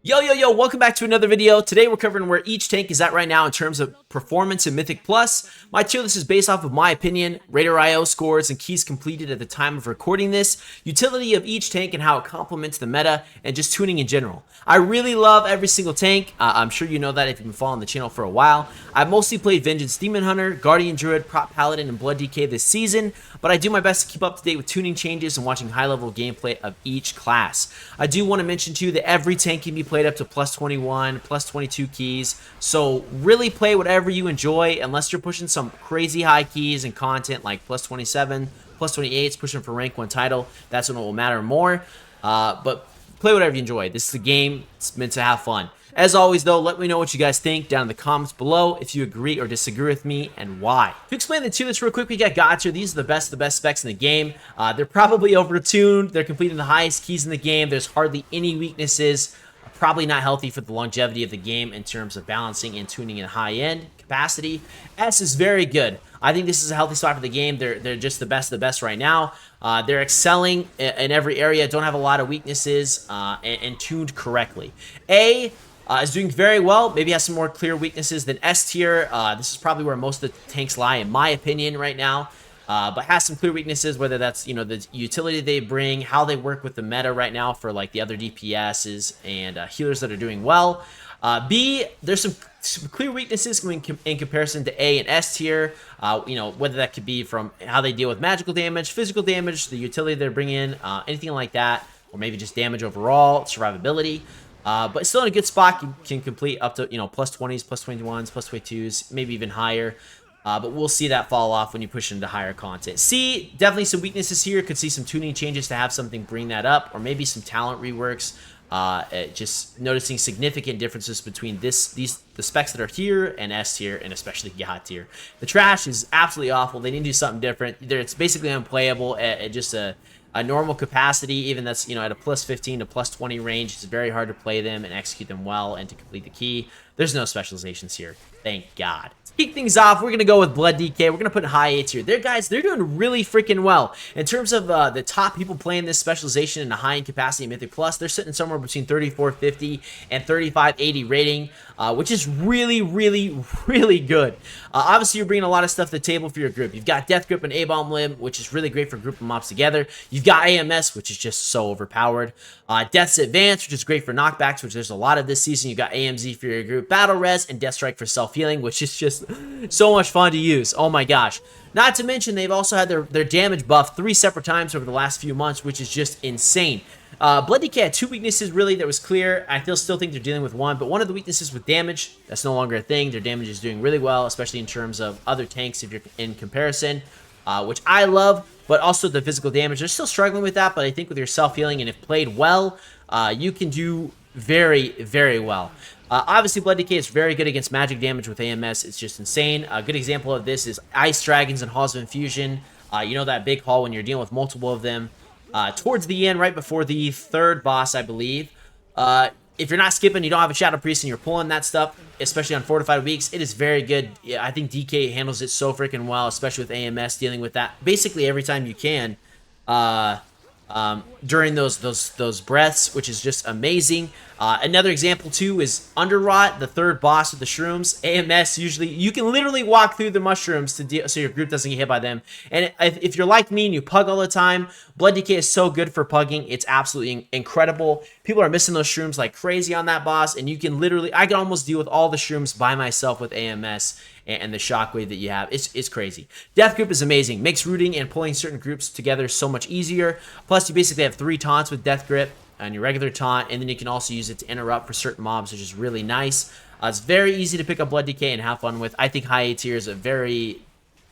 Yo, welcome back to another video. Today we're covering where each tank is at right now in terms of performance in Mythic Plus. My tier list is based off of my opinion, Raider IO scores, and keys completed at the time of recording this, utility of each tank and how it complements the meta, and just tuning in general. I really love every single tank. I'm sure you know that if you've been following the channel for a while. I've mostly played Vengeance Demon Hunter, Guardian Druid, Prot Paladin, and Blood DK this season, but I do my best to keep up to date with tuning changes and watching high-level gameplay of each class. I do want to mention too that every tank can be played up to plus 21, plus 22 keys, so really play whatever you enjoy unless you're pushing some crazy high keys and content like plus 27, plus 28, pushing for rank 1 title. That's when it will matter more, but play whatever you enjoy. This is a game. It's meant to have fun. As always, though, let me know what you guys think down in the comments below if you agree or disagree with me and why. To explain the tier list real quick, we got Gotcha. These are the best specs in the game. They're probably overtuned. They're completing the highest keys in the game. There's hardly any weaknesses. Probably not healthy for the longevity of the game in terms of balancing and tuning in high-end capacity. S is very good. I think this is a healthy spot for the game. They're just the best of the best right now. They're excelling in every area. Don't have a lot of weaknesses and tuned correctly. A is doing very well. Maybe has some more clear weaknesses than S tier. This is probably where most of the tanks lie, in my opinion, right now. But has some clear weaknesses, whether that's, you know, the utility they bring, how they work with the meta right now for like the other DPSs and healers that are doing well. B, there's some clear weaknesses in comparison to A and S tier. You know, whether that could be from how they deal with magical damage, physical damage, the utility they're bringing in, anything like that, or maybe just damage overall, survivability. But still in a good spot. You can complete up to, you know, plus 20s, plus 21s, plus 22s, maybe even higher. But we'll see that fall off when you push into higher content. C, definitely some weaknesses here. Could see some tuning changes to have something bring that up, or maybe some talent reworks. Just noticing significant differences between the specs that are here and S tier, and especially God tier. The trash is absolutely awful. They need to do something different. It's basically unplayable at just a normal capacity, even that's, you know, at a plus 15 to plus 20 range. It's very hard to play them and execute them well and to complete the key. There's no specializations here. Thank God. To kick things off, we're going to go with Blood DK. We're going to put high 8 here. They're doing really freaking well. In terms of the top people playing this specialization in a high-end capacity Mythic Plus, they're sitting somewhere between 3450 and 3580 rating, which is really good. Obviously, you're bringing a lot of stuff to the table for your group. You've got Death Grip and A-Bomb Limb, which is really great for grouping mobs together. You've got AMS, which is just so overpowered. Death's Advance, which is great for knockbacks, which there's a lot of this season. You've got AMZ for your group. Battle Res and Death Strike for self-healing, which is just so much fun to use. Oh my gosh. Not to mention, they've also had their damage buff 3 separate times over the last few months, which is just insane. Blood DK had 2 weaknesses, really, that was clear. I still think they're dealing with one, but one of the weaknesses with damage, that's no longer a thing. Their damage is doing really well, especially in terms of other tanks if you're in comparison, which I love, but also the physical damage. They're still struggling with that, but I think with your self-healing and if played well, you can do very well. Obviously, Blood DK is very good against magic damage with AMS. It's just insane. A good example of this is Ice Dragons and Halls of Infusion. You know that big hall when you're dealing with multiple of them. Towards the end, right before the 3rd boss, I believe. If you're not skipping, you don't have a Shadow Priest, and you're pulling that stuff, especially on fortified weeks, it is very good. Yeah, I think DK handles it so freaking well, especially with AMS, dealing with that basically every time you can. During those breaths, which is just amazing. Another example too is Underrot, the 3rd boss with the shrooms. AMS, usually you can literally walk through the mushrooms to deal, so your group doesn't get hit by them. And if you're like me and you pug all the time, Blood DK is so good for pugging. It's absolutely incredible. People are missing those shrooms like crazy on that boss, and you can literally, I can almost deal with all the shrooms by myself with AMS and the shockwave that you have. It's crazy. Death Grip is amazing. Makes rooting and pulling certain groups together so much easier. Plus, you basically have 3 taunts with Death Grip and your regular taunt, and then you can also use it to interrupt for certain mobs, which is really nice. It's very easy to pick up Blood DK and have fun with. I think high A tier is a very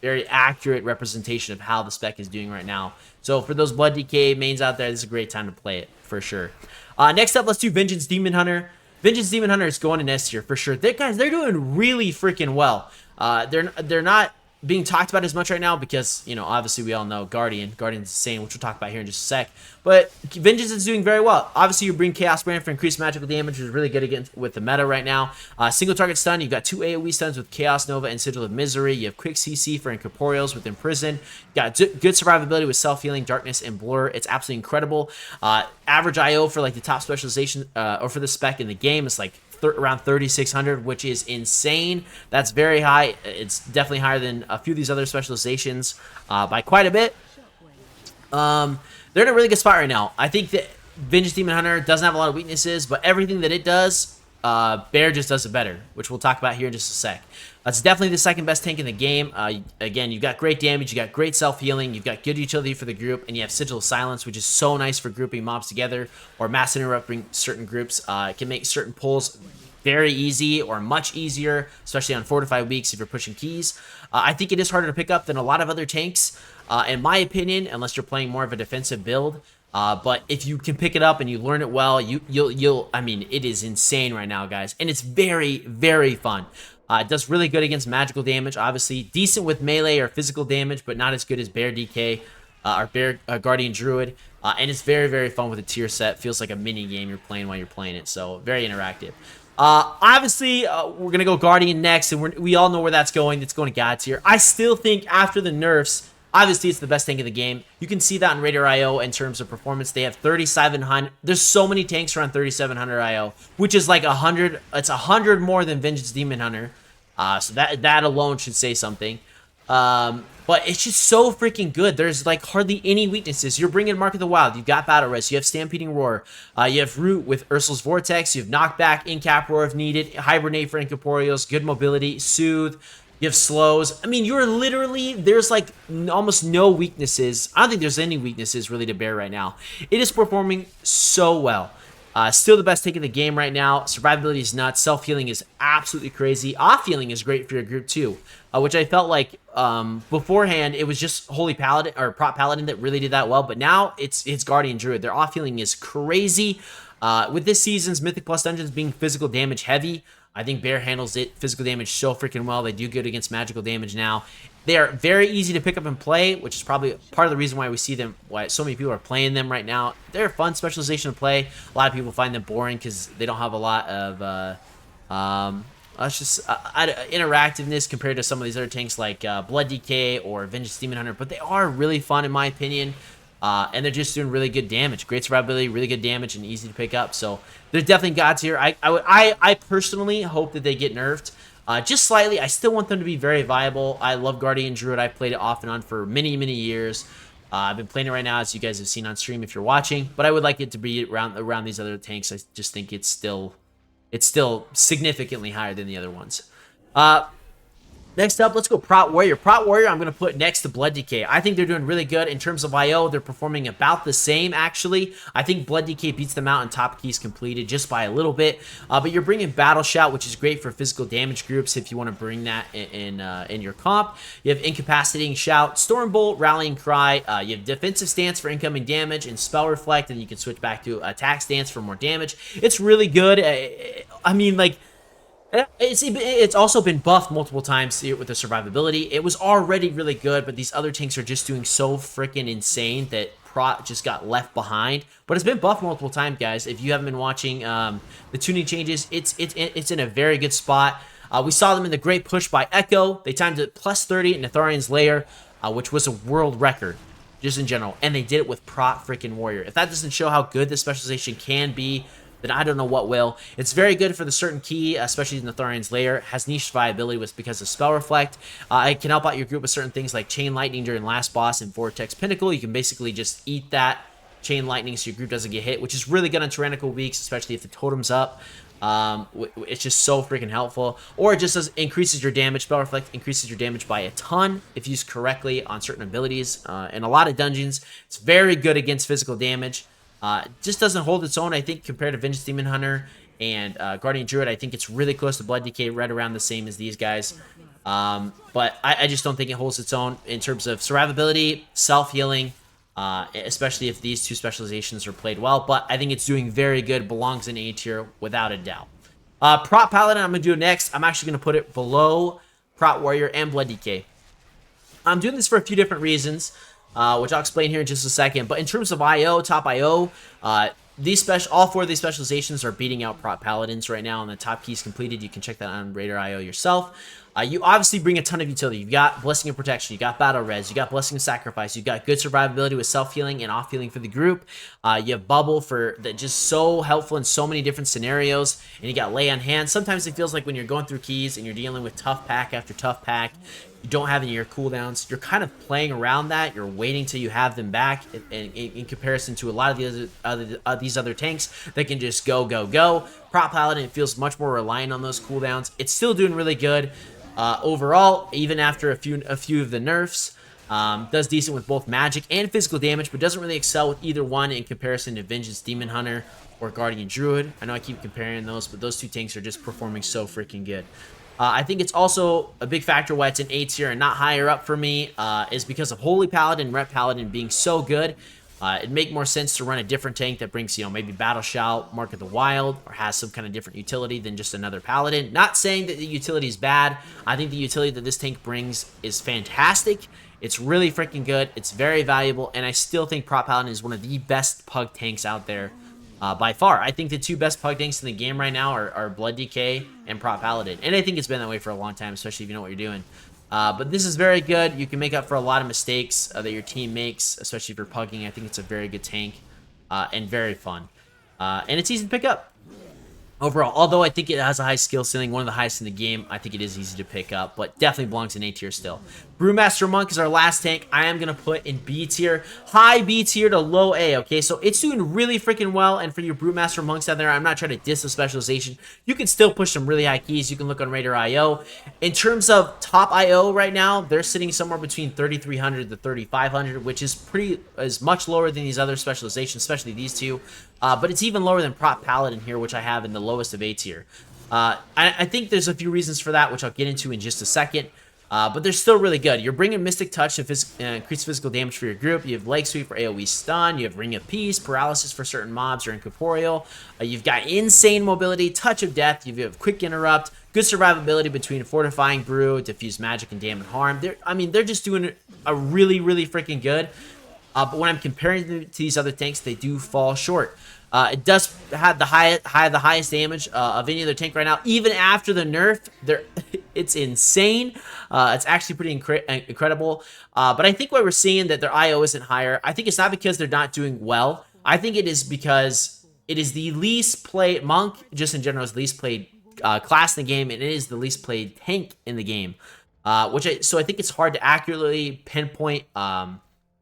accurate representation of how the spec is doing right now. So for those Blood DK mains out there, this is a great time to play it, for sure. Next up, let's do Vengeance Demon Hunter. Vengeance Demon Hunter is going in S tier, for sure. They're doing really freaking well. They're not being talked about as much right now because, you know, obviously we all know Guardian's insane, which we'll talk about here in just a sec. But Vengeance is doing very well. Obviously, you bring Chaos Brand for increased magical damage, which is really good against with the meta right now. Single target stun, you've got 2 AoE stuns with Chaos Nova and Sigil of Misery. You have quick CC for Incorporeals with Imprison. You got good survivability with Self-Healing, Darkness, and Blur. It's absolutely incredible. Average IO for like the top specialization or for the spec in the game is like around 3,600, which is insane. That's very high. It's definitely higher than a few of these other specializations by quite a bit. They're in a really good spot right now. I think that Vengeance Demon Hunter doesn't have a lot of weaknesses, but everything that it does, Bear just does it better, which we'll talk about here in just a sec. It's definitely the second best tank in the game. Again, you've got great damage, you got great self-healing, you've got good utility for the group, and you have Sigil of Silence, which is so nice for grouping mobs together or mass interrupting certain groups. It can make certain pulls very easy or much easier, especially on fortified weeks if you're pushing keys. I think it is harder to pick up than a lot of other tanks, in my opinion, unless you're playing more of a defensive build. But if you can pick it up and you learn it well, I mean, it is insane right now, guys, and it's very, very fun. It does really good against magical damage, obviously. Decent with melee or physical damage, but not as good as Bear DK or Bear Guardian Druid. And it's very, very fun with a tier set. Feels like a mini game you're playing while you're playing it, so very interactive. Obviously, we're going to go Guardian next, and we all know where that's going. It's going to God tier. I still think after the nerfs, obviously, it's the best tank in the game. You can see that on Raider IO in terms of performance. They have 3,700. There's so many tanks around 3,700 IO, which is like 100. It's 100 more than Vengeance Demon Hunter. So that alone should say something. But it's just so freaking good. There's like hardly any weaknesses. You're bringing Mark of the Wild. You've got Battle Res. You have Stampeding Roar. You have Root with Ursul's Vortex. You have Knockback, In-Cap Roar if needed. Hibernate for Incorporeals. Good mobility. Soothe. You have slows. I mean, you're literally, there's like almost no weaknesses. I don't think there's any weaknesses really to Bear right now. It is performing so well. Still the best tank in the game right now. Survivability is nuts. Self-healing is absolutely crazy. Off-healing is great for your group too, which I felt like beforehand it was just Holy Paladin or Prot Paladin that really did that well, but now it's Guardian Druid. Their off-healing is crazy. With this season's Mythic Plus dungeons being physical damage heavy, I think Bear handles it physical damage so freaking well. They do good against magical damage now. They are very easy to pick up and play, which is probably part of the reason why we see them, why so many people are playing them right now. They're a fun specialization to play. A lot of people find them boring because they don't have a lot of interactiveness compared to some of these other tanks like Blood DK or Vengeance Demon Hunter, but they are really fun in my opinion. And they're just doing really good damage. Great survivability, really good damage, and easy to pick up. So there's definitely gods here. I personally hope that they get nerfed. Just slightly. I still want them to be very viable. I love Guardian Druid. I've played it off and on for many, many years. I've been playing it right now, as you guys have seen on stream if you're watching. But I would like it to be around these other tanks. I just think it's still significantly higher than the other ones. Next up, let's go Prot Warrior. Prot Warrior, I'm going to put next to Blood DK. I think they're doing really good in terms of IO. They're performing about the same, actually. I think Blood DK beats them out in top keys completed just by a little bit. But you're bringing Battle Shout, which is great for physical damage groups if you want to bring that in your comp. You have Incapacitating Shout, Stormbolt, Rallying Cry. You have Defensive Stance for incoming damage and Spell Reflect, and you can switch back to Attack Stance for more damage. It's really good. I mean, like, it's also been buffed multiple times with the survivability. It was already really good, but these other tanks are just doing so freaking insane that Prot just got left behind. But it's been buffed multiple times, guys. If you haven't been watching the tuning changes, it's in a very good spot. We saw them in the great push by Echo. They timed it plus 30 in Netharian's Lair, which was a world record just in general. And they did it with Prot freaking Warrior. If that doesn't show how good this specialization can be, then I don't know what will. It's very good for the certain key, especially in Netharian's Lair. Has niche survivability because of Spell Reflect. It can help out your group with certain things like Chain Lightning during Last Boss and Vortex Pinnacle. You can basically just eat that Chain Lightning so your group doesn't get hit, which is really good on Tyrannical weeks, especially if the totem's up. It's just so freaking helpful. Or it just increases your damage. Spell Reflect increases your damage by a ton if used correctly on certain abilities. In a lot of dungeons, it's very good against physical damage. Just doesn't hold its own, I think, compared to Vengeance Demon Hunter and Guardian Druid. I think it's really close to Blood DK, right around the same as these guys. But I just don't think it holds its own in terms of survivability, self-healing, especially if these two specializations are played well. But I think it's doing very good, belongs in A tier without a doubt. Prot Paladin, I'm going to do next. I'm actually going to put it below Prot Warrior and Blood DK. I'm doing this for a few different reasons, which I'll explain here in just a second. But in terms of IO, top IO, all 4 of these specializations are beating out Prot Paladins right now, and the top keys completed. You can check that on Raider IO yourself. You obviously bring a ton of utility. You've got Blessing of Protection, you got Battle Res, you got Blessing of Sacrifice, you've got good survivability with self-healing and off-healing for the group. You have Bubble for that, just so helpful in so many different scenarios, and you got Lay on Hand. Sometimes it feels like when you're going through keys and you're dealing with tough pack after tough pack, you don't have any of your cooldowns. You're kind of playing around that. You're waiting till you have them back in comparison to a lot of these other tanks that can just go, go, go. Prot Paladin, it feels much more reliant on those cooldowns. It's still doing really good. Overall, even after a few of the nerfs, does decent with both magic and physical damage, but doesn't really excel with either one in comparison to Vengeance Demon Hunter or Guardian Druid. I know I keep comparing those, but those 2 tanks are just performing so freaking good. I think it's also a big factor why it's an A tier and not higher up for me, is because of Holy Paladin and Ret Paladin being so good. It'd make more sense to run a different tank that brings, maybe Battle Shout, Mark of the Wild, or has some kind of different utility than just another Paladin. Not saying that the utility is bad. I think the utility that this tank brings is fantastic. It's really freaking good. It's very valuable, and I still think Prot Paladin is one of the best pug tanks out there by far. I think the 2 best pug tanks in the game right now are Blood DK and Prot Paladin, and I think it's been that way for a long time, especially if you know what you're doing. But this is very good. You can make up for a lot of mistakes that your team makes, especially if you're pugging. I think it's a very good tank and very fun. And it's easy to pick up overall. Although I think it has a high skill ceiling, one of the highest in the game, I think it is easy to pick up, but definitely belongs in A tier still. Brewmaster Monk is our last tank. I am going to put in B tier. High B tier to low A, okay? So it's doing really freaking well, and for your Brewmaster Monks out there, I'm not trying to diss the specialization. You can still push some really high keys. You can look on Raider IO. In terms of top IO right now, they're sitting somewhere between 3,300 to 3,500, which is much lower than these other specializations, especially these 2. But it's even lower than Prot Paladin here, which I have in the lowest of A tier. I think there's a few reasons for that, which I'll get into in just a second. But they're still really good. You're bringing Mystic Touch to increase physical damage for your group. You have Leg Sweep for AoE stun. You have Ring of Peace, Paralysis for certain mobs or incorporeal. You've got Insane Mobility, Touch of Death. You have Quick Interrupt, good survivability between Fortifying Brew, Diffuse Magic, and Damn and Harm. They're just doing a really, really freaking good. But when I'm comparing them to these other tanks, they do fall short. It does have the highest damage of any other tank right now. Even after the nerf, it's insane. It's actually pretty incredible. But I think why we're seeing that their IO isn't higher, I think it's not because they're not doing well. I think it is because it is the least played, Monk just in general is the least played class in the game, and it is the least played tank in the game. So I think it's hard to accurately pinpoint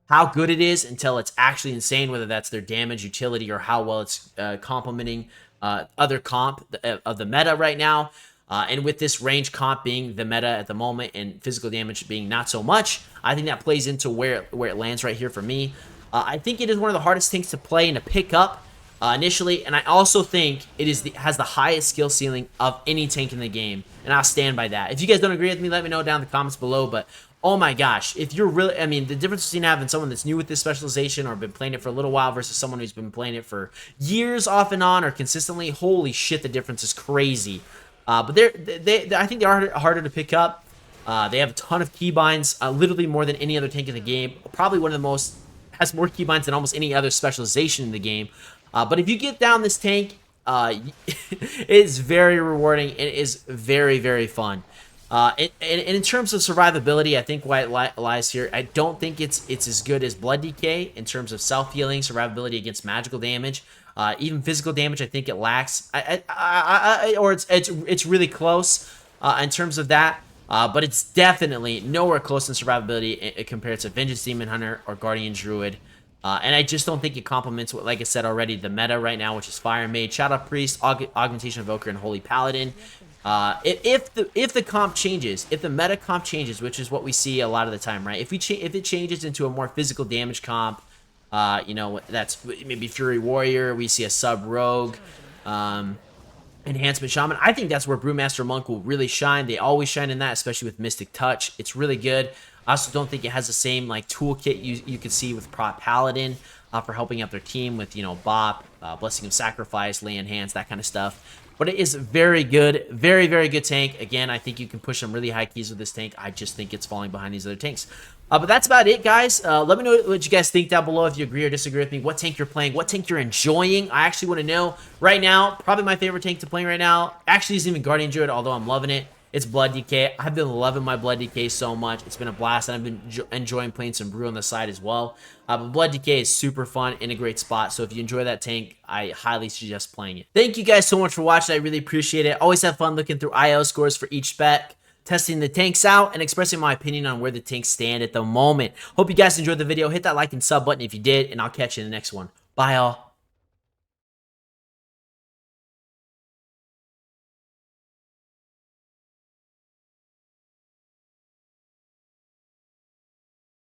how good it is until it's actually insane, whether that's their damage, utility, or how well it's complementing other comp of the meta right now. And with this range comp being the meta at the moment and physical damage being not so much, I think that plays into where it lands right here for me. I think it is one of the hardest things to play and to pick up initially, and I also think it has the highest skill ceiling of any tank in the game, and I'll stand by that. If you guys don't agree with me, let me know down in the comments below, but oh my gosh, if you're really, the difference between having someone that's new with this specialization or been playing it for a little while versus someone who's been playing it for years off and on or consistently, holy shit, the difference is crazy. But I think they are harder to pick up. They have a ton of keybinds, literally more than any other tank in the game. Probably one of the most, has more keybinds than almost any other specialization in the game. But if you get down this tank, it is very rewarding. It is very, very fun. And in terms of survivability, I think why it lies here, I don't think it's as good as Blood DK in terms of self-healing, survivability against magical damage. Even physical damage, I think it lacks. Or it's really close in terms of that. But it's definitely nowhere close in survivability compared to Vengeance Demon Hunter or Guardian Druid. And I just don't think it complements what, like I said already, the meta right now, which is Fire Mage, Shadow Priest, Augmentation Evoker, and Holy Paladin. If the comp changes, if the meta comp changes, which is what we see a lot of the time, right? If it changes into a more physical damage comp, that's maybe Fury Warrior, we see a sub Rogue, Enhancement Shaman. I think that's where Brewmaster Monk will really shine. They always shine in that, especially with Mystic Touch. It's really good. I also don't think it has the same like toolkit you could see with Prot Paladin for helping out their team with Bop, Blessing of Sacrifice, Lay in Hands, that kind of stuff. But it is very good, very, very good tank. Again, I think you can push some really high keys with this tank. I just think it's falling behind these other tanks. But that's about it, guys. Let me know what you guys think down below, if you agree or disagree with me, what tank you're playing, what tank you're enjoying. I actually want to know right now. Probably my favorite tank to play right now actually isn't even Guardian Druid, although I'm loving it. It's Blood DK. I've been loving my Blood DK so much. It's been a blast, and I've been enjoying playing some Brew on the side as well. But Blood DK is super fun in a great spot, so if you enjoy that tank, I highly suggest playing it. Thank you guys so much for watching. I really appreciate it. Always have fun looking through IO scores for each spec, testing the tanks out, and expressing my opinion on where the tanks stand at the moment. Hope you guys enjoyed the video. Hit that like and sub button if you did, and I'll catch you in the next one. Bye, all.